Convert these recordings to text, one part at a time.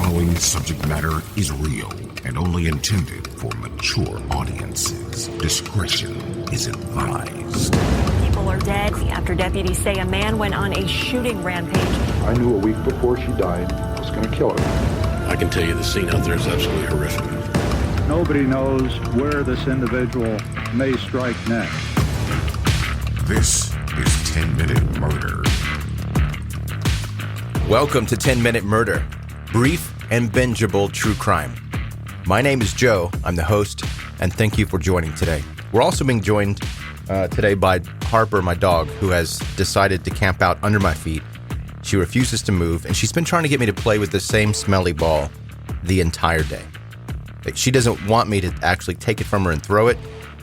following subject matter is real and only intended for mature audiences. Discretion is advised. People are dead after deputies say a man went on a shooting rampage. I knew a week before she died I was going to kill her. I can tell you the scene out there is absolutely horrific. Nobody knows where this individual may strike next. This is 10-Minute Murder. Welcome to 10-Minute Murder, brief and bingeable true crime. My name is Joe, I'm the host, and thank you for joining today. We're also being joined today by Harper, my dog, who has decided to camp out under my feet. She refuses to move, and she's been trying to get me to play with the same smelly ball the entire day. She doesn't want me to actually take it from her and throw it,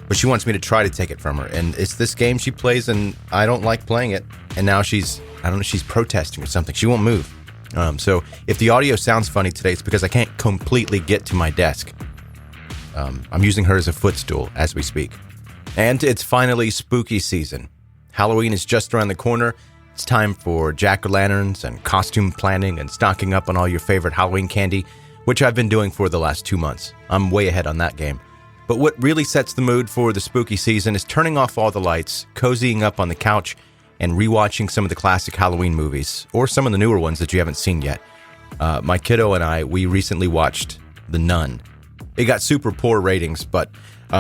but she wants me to try to take it from her. And it's this game she plays, and I don't like playing it. And now she's protesting or something. She won't move. So if the audio sounds funny today, it's because I can't completely get to my desk. I'm using her as a footstool as we speak. And it's finally spooky season. Halloween is just around the corner. It's time for jack-o'-lanterns and costume planning and stocking up on all your favorite Halloween candy, which I've been doing for the last 2 months. I'm way ahead on that game. But what really sets the mood for the spooky season is turning off all the lights, cozying up on the couch, and rewatching some of the classic Halloween movies, or some of the newer ones that you haven't seen yet. My kiddo and we recently watched The Nun. It got super poor ratings, but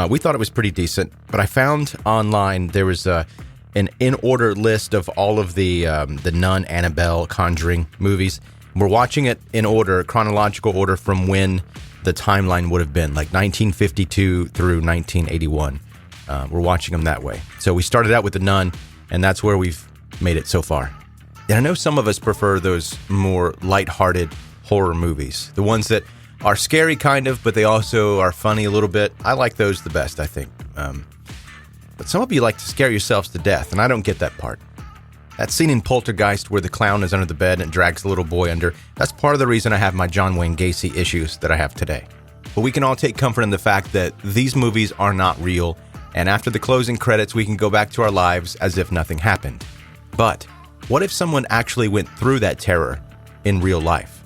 we thought it was pretty decent. But I found online there was an in-order list of all of the Nun, Annabelle, Conjuring movies. We're watching it in order, chronological order from when the timeline would have been, like 1952 through 1981. We're watching them that way. So we started out with The Nun, and that's where we've made it so far. And I know some of us prefer those more lighthearted horror movies, the ones that are scary kind of, but they also are funny a little bit. I like those the best, I think. But some of you like to scare yourselves to death, and I don't get that part. That scene in Poltergeist where the clown is under the bed and drags the little boy under, that's part of the reason I have my John Wayne Gacy issues that I have today. But we can all take comfort in the fact that these movies are not real, and after the closing credits, we can go back to our lives as if nothing happened. But what if someone actually went through that terror in real life?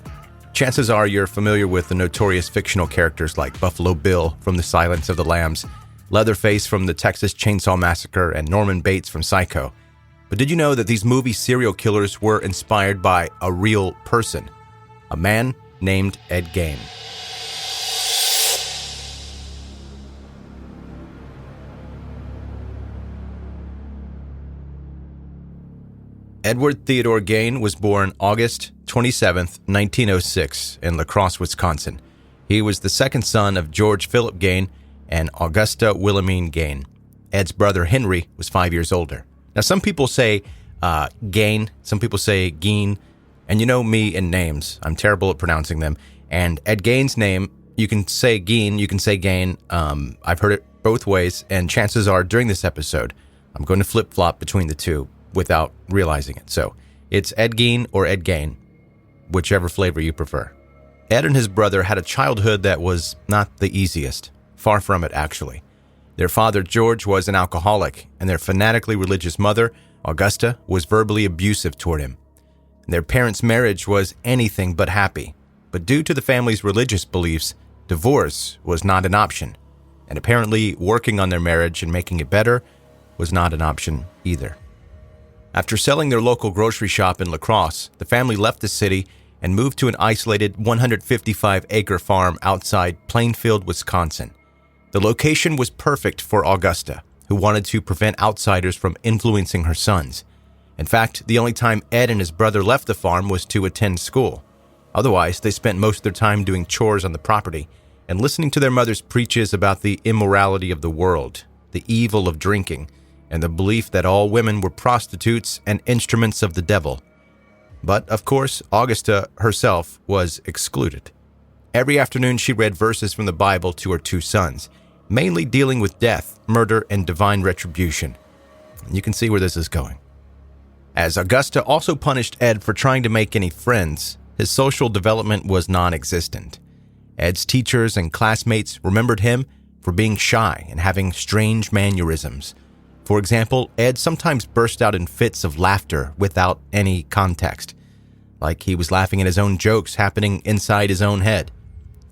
Chances are you're familiar with the notorious fictional characters like Buffalo Bill from The Silence of the Lambs, Leatherface from the Texas Chainsaw Massacre, and Norman Bates from Psycho. But did you know that these movie serial killers were inspired by a real person? A man named Ed Gein. Edward Theodore Gein was born August 27, 1906, in La Crosse, Wisconsin. He was the second son of George Philip Gein and Augusta Wilhelmine Gein. Ed's brother Henry was 5 years older. Now, some people say Gein, some people say Gein, and you know me and names. I'm terrible at pronouncing them. And Ed Gein's name, you can say Gein, you can say Gein. I've heard it both ways, and chances are during this episode, I'm going to flip-flop between the two without realizing it. So it's Ed Gein or Ed Gein, whichever flavor you prefer. Ed and his brother had a childhood that was not the easiest. Far from it, actually. Their father, George, was an alcoholic, and their fanatically religious mother, Augusta, was verbally abusive toward him. Their parents' marriage was anything but happy, but due to the family's religious beliefs, divorce was not an option, and apparently working on their marriage and making it better was not an option either. After selling their local grocery shop in La Crosse, the family left the city and moved to an isolated 155-acre farm outside Plainfield, Wisconsin. The location was perfect for Augusta, who wanted to prevent outsiders from influencing her sons. In fact, the only time Ed and his brother left the farm was to attend school. Otherwise, they spent most of their time doing chores on the property and listening to their mother's preaches about the immorality of the world, the evil of drinking, and the belief that all women were prostitutes and instruments of the devil. But, of course, Augusta herself was excluded. Every afternoon she read verses from the Bible to her two sons, mainly dealing with death, murder, and divine retribution. You can see where this is going. As Augusta also punished Ed for trying to make any friends, his social development was non-existent. Ed's teachers and classmates remembered him for being shy and having strange mannerisms. For example, Ed sometimes burst out in fits of laughter without any context. like he was laughing at his own jokes happening inside his own head.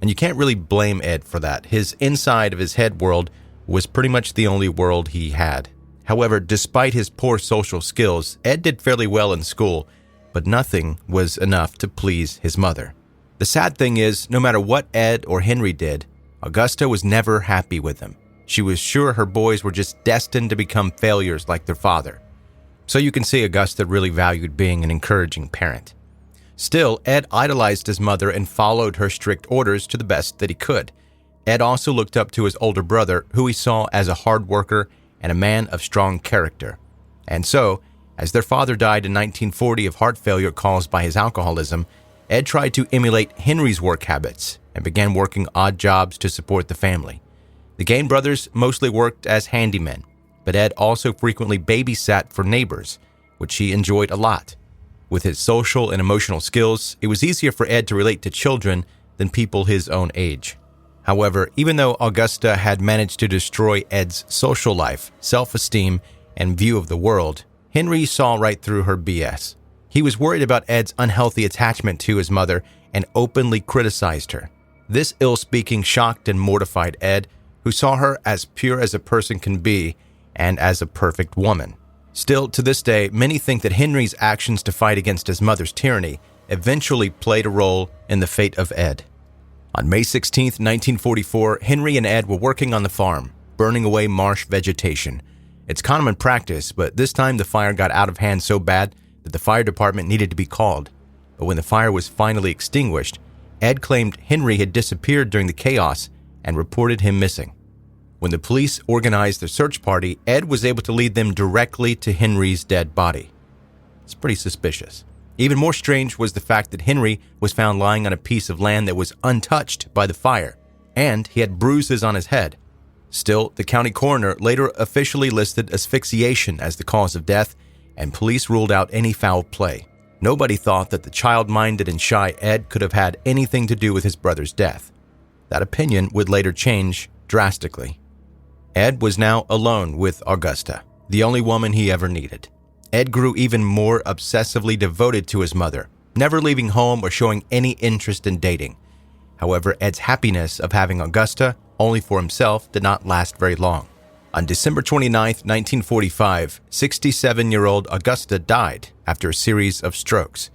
And you can't really blame Ed for that. His inside of his head world was pretty much the only world he had. However, despite his poor social skills, Ed did fairly well in school, but nothing was enough to please his mother. The sad thing is, no matter what Ed or Henry did, Augusta was never happy with them. She was sure her boys were just destined to become failures like their father. So you can see Augusta really valued being an encouraging parent. Still, Ed idolized his mother and followed her strict orders to the best that he could. Ed also looked up to his older brother, who he saw as a hard worker and a man of strong character. And so, as their father died in 1940 of heart failure caused by his alcoholism, Ed tried to emulate Henry's work habits and began working odd jobs to support the family. The Gein brothers mostly worked as handymen, but Ed also frequently babysat for neighbors, which he enjoyed a lot. With his social and emotional skills, it was easier for Ed to relate to children than people his own age. However, even though Augusta had managed to destroy Ed's social life, self-esteem, and view of the world, Henry saw right through her BS. He was worried about Ed's unhealthy attachment to his mother and openly criticized her. This ill-speaking shocked and mortified Ed, who saw her as pure as a person can be and as a perfect woman. Still, to this day, many think that Henry's actions to fight against his mother's tyranny eventually played a role in the fate of Ed. On May 16, 1944, Henry and Ed were working on the farm, burning away marsh vegetation. It's common practice, but this time the fire got out of hand so bad that the fire department needed to be called. But when the fire was finally extinguished, Ed claimed Henry had disappeared during the chaos and reported him missing. When the police organized their search party, Ed was able to lead them directly to Henry's dead body. It's pretty suspicious. Even more strange was the fact that Henry was found lying on a piece of land that was untouched by the fire, and he had bruises on his head. Still, the county coroner later officially listed asphyxiation as the cause of death, and police ruled out any foul play. Nobody thought that the child-minded and shy Ed could have had anything to do with his brother's death. That opinion would later change drastically. Ed was now alone with Augusta, the only woman he ever needed. Ed grew even more obsessively devoted to his mother, never leaving home or showing any interest in dating. However, Ed's happiness of having Augusta only for himself did not last very long. On December 29, 1945, 67-year-old Augusta died after a series of strokes.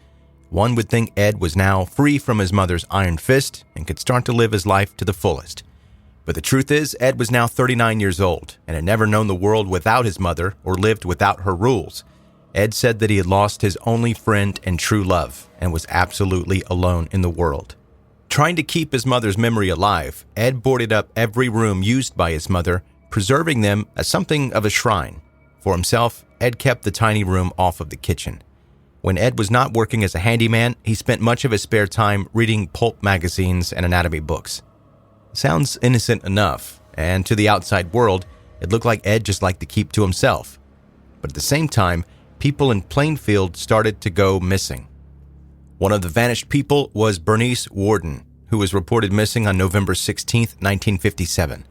One would think Ed was now free from his mother's iron fist and could start to live his life to the fullest. But the truth is, Ed was now 39 years old and had never known the world without his mother or lived without her rules. Ed said that he had lost his only friend and true love and was absolutely alone in the world. Trying to keep his mother's memory alive, Ed boarded up every room used by his mother, preserving them as something of a shrine. For himself, Ed kept the tiny room off of the kitchen. When Ed was not working as a handyman, he spent much of his spare time reading pulp magazines and anatomy books. Sounds innocent enough, and to the outside world, it looked like Ed just liked to keep to himself. But at the same time, people in Plainfield started to go missing. One of the vanished people was Bernice Worden, who was reported missing on November 16, 1957.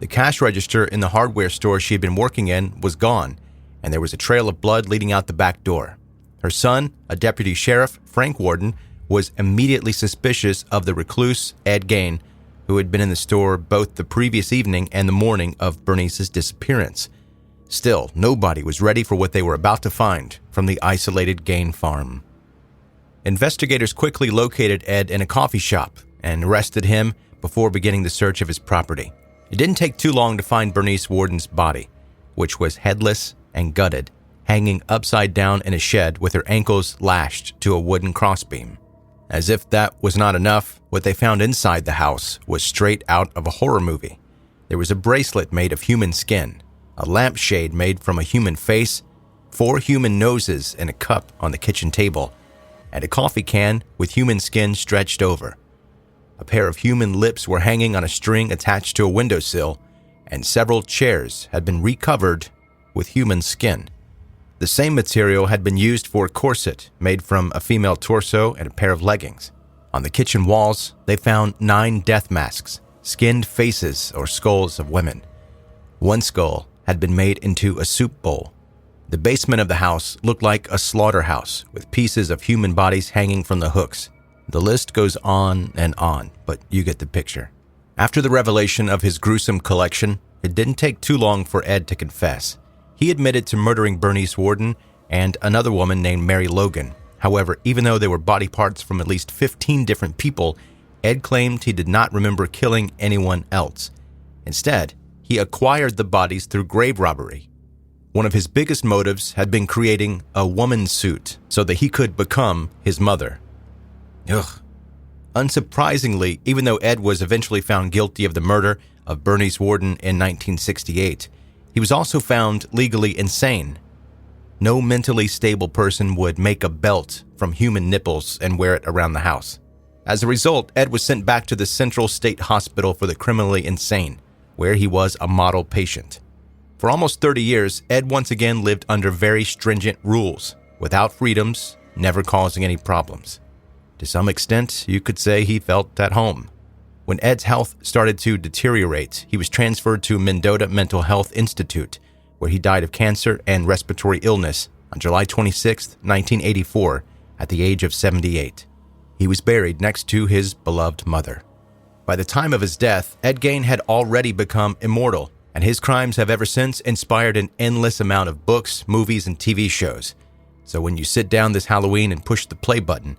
The cash register in the hardware store she had been working in was gone, and there was a trail of blood leading out the back door. Her son, a deputy sheriff, Frank Worden, was immediately suspicious of the recluse Ed Gein, who had been in the store both the previous evening and the morning of Bernice's disappearance. Still, nobody was ready for what they were about to find from the isolated Gein farm. Investigators quickly located Ed in a coffee shop and arrested him before beginning the search of his property. It didn't take too long to find Bernice Worden's body, which was headless and gutted, hanging upside down in a shed with her ankles lashed to a wooden crossbeam. As if that was not enough, what they found inside the house was straight out of a horror movie. There was a bracelet made of human skin, a lampshade made from a human face, 4 human noses in a cup on the kitchen table, and a coffee can with human skin stretched over. A pair of human lips were hanging on a string attached to a windowsill, and several chairs had been recovered with human skin. The same material had been used for a corset made from a female torso and a pair of leggings. On the kitchen walls, they found 9 death masks, skinned faces or skulls of women. One skull had been made into a soup bowl. The basement of the house looked like a slaughterhouse with pieces of human bodies hanging from the hooks. The list goes on, but you get the picture. After the revelation of his gruesome collection, it didn't take too long for Ed to confess. He admitted to murdering Bernice Worden and another woman named Mary Logan. However, even though they were body parts from at least 15 different people, Ed claimed he did not remember killing anyone else. Instead, he acquired the bodies through grave robbery. One of his biggest motives had been creating a woman's suit so that he could become his mother. Ugh. Unsurprisingly, even though Ed was eventually found guilty of the murder of Bernice Worden in 1968, he was also found legally insane. No mentally stable person would make a belt from human nipples and wear it around the house. As a result, Ed was sent back to the Central State Hospital for the Criminally Insane, where he was a model patient. For almost 30 years, Ed once again lived under very stringent rules, without freedoms, never causing any problems. To some extent, you could say he felt at home. When Ed's health started to deteriorate, he was transferred to Mendota Mental Health Institute, where he died of cancer and respiratory illness on July 26, 1984, at the age of 78. He was buried next to his beloved mother. By the time of his death, Ed Gein had already become immortal, and his crimes have ever since inspired an endless amount of books, movies, and TV shows. So when you sit down this Halloween and push the play button,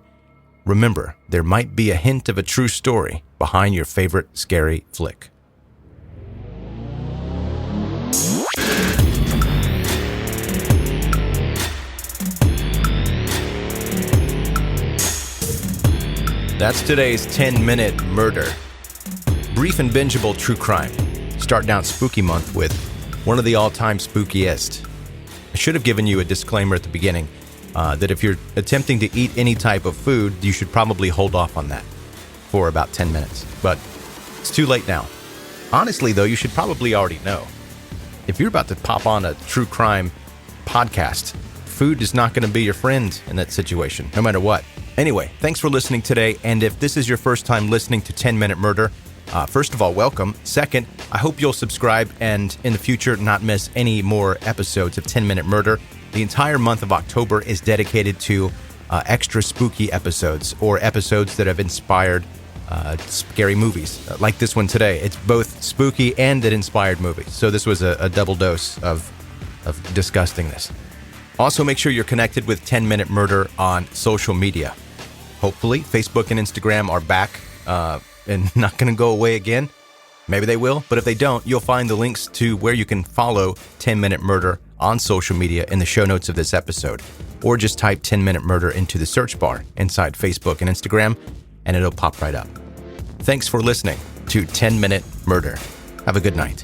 remember, there might be a hint of a true story behind your favorite scary flick. That's today's 10-minute murder. Brief and bingeable true crime. Starting out spooky month with one of the all-time spookiest. I should have given you a disclaimer at the beginning that if you're attempting to eat any type of food, you should probably hold off on that for about 10 minutes. But it's too late now. Honestly, though, you should probably already know. If you're about to pop on a true crime podcast, food is not going to be your friend in that situation, no matter what. Anyway, thanks for listening today. And if this is your first time listening to 10-Minute Murder, first of all, welcome. Second, I hope you'll subscribe and in the future not miss any more episodes of 10-Minute Murder. The entire month of October is dedicated to extra spooky episodes or episodes that have inspired scary movies, like this one today. It's both spooky and an inspired movie. So this was a double dose of disgustingness. Also, make sure you're connected with 10-Minute Murder on social media. Hopefully, Facebook and Instagram are back and not going to go away again. Maybe they will, but if they don't, you'll find the links to where you can follow 10-Minute Murder on social media in the show notes of this episode. Or just type 10-Minute Murder into the search bar inside Facebook and Instagram, and it'll pop right up. Thanks for listening to 10-Minute Murder. Have a good night.